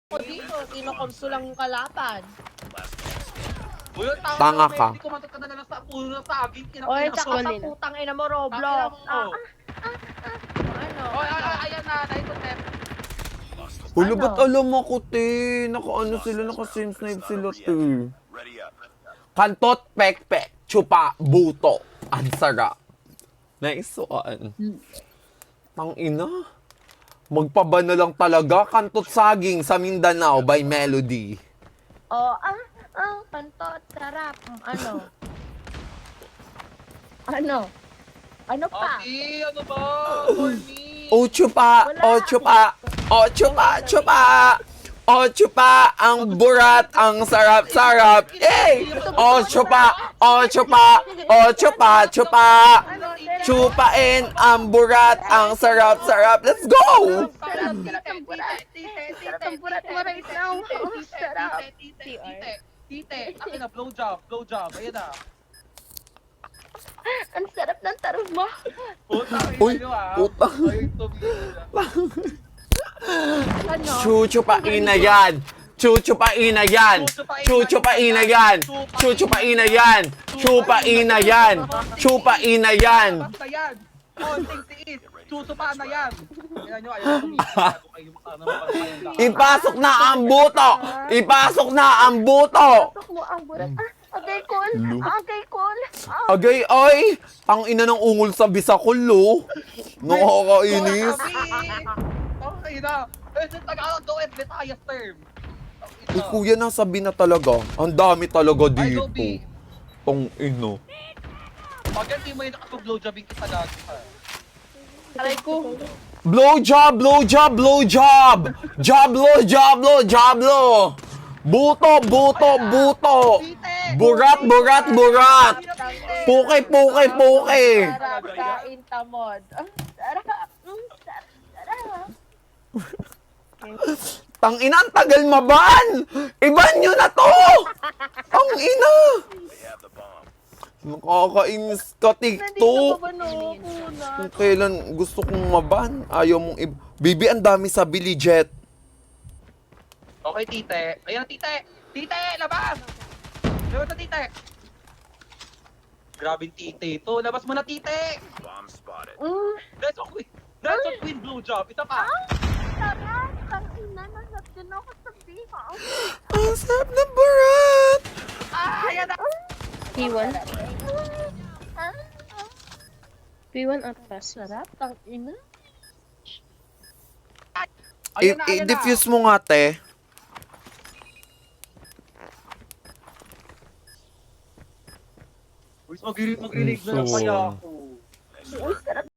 Ako dito, kinokonso lang yung kalaban. Uy, Tanga ka. Hindi ko matagkada na sa puno na saging. Oy, tsaka sa nila. putang ina mo, Roblox. Ano? Ayan na, naitotep. Ulo, ba't alam ako, te? Naka-ano sila, naka-same-snipe sila, te. Kantot, pek-pek, chupa, buto. Ang sarap. Naisuan. Tangina. Magpaba na lang talaga. Kantot saging sa Mindanao by Melody. Kantot, sarap. Ano? Ano pa? Okay, ano ba? For me. O chupa, o chupa, o chupa, chupa. O chupa, ang burat, ang sarap-sarap. Yay! O chupa, o chupa, o chupa, chupa. Chupain ang burat, ang sarap-sarap. Let's go! Sarap ang burat mo right now. Sarap. Tite, akin na, blowjob. Ayan na. Ang sarap ng tarong mo. Uy, puta. Ayun, tumingin. Ano? Chuchupain na yan. Chuchupain na yan. Chuchupain na yan. Chuchupain na yan. Chupain na yan. Chupain na yan. Basta yan. Konting tiis. Susupa na yan. Ayan nyo, ayaw tumingin. Ipasok na ang buto. Ipasok na ang buto. Pasok mo ang burat. Agay cool. Agay cool. Agay ay. Ang ina ng ungol sa Bisakol, lo. Nakakainis. Okay na. Eh, sa Tagalog daw, Visayas term. Eh, kuya, nasabi na talaga. Ang dami talaga Ay, no, dito. B. Tong ino. Pag hindi mo yung nakapag-blowjobbing kita lagi pa. Aray ko. Blowjob, blowjob, blowjob. Joblo, joblo, joblo. Buto, buto, buto. Burat, burat, burat. Puke, puke, puke. Sarap kain tamod. Sarap. Sarap. Tang ina, ang tagal maban. Iban nyo na to. Ang ina. Nakakainis ka, TikTok. Kung kailan gusto kong maban, ayaw mong Bibi, ang dami sa Billy Jet. Okay, tite. Ayan, tite. Tite, labas! Labas na, tite. Grabing tite ito. Labas mo na, tite. That's a queen blowjob. Ito pa. Sarap. Tangina, nasap din ako sa biha. Ang sarap na burat. Ayan na. P1. P1 at pass. Sarap. Tangina. Ayan na, ayan na. I-diffuse mo nga, te. Uy, mag-relate na lang So, kaya ako. Uy, sarap